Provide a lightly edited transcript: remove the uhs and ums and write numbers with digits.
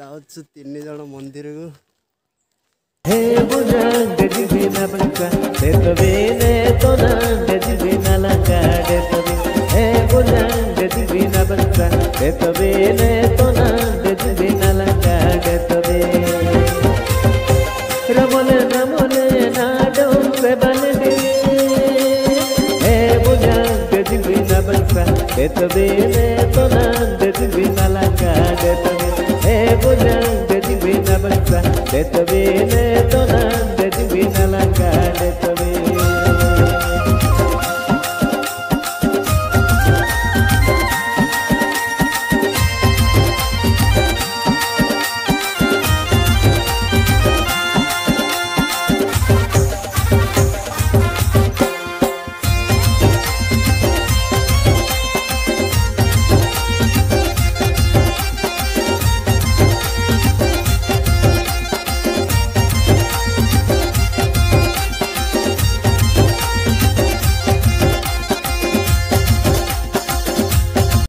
जाउछु तीन जण मंदिर को हे बुझा देजी ना बंका दे तबे ने तो ना देजी ना लगा दे तबे हे बुझा देजी ना बंका दे तबे ने तो ना देजी ना लगा दे तबे रमोले ना डोम पे बने दे हे बुझा देजी ना बंका दे तबे ने तो ना देजी ना लगा दे तबे हे बुझा देजी ना बंका दे तबे ने तो ना देजी ना लगा दे तबे।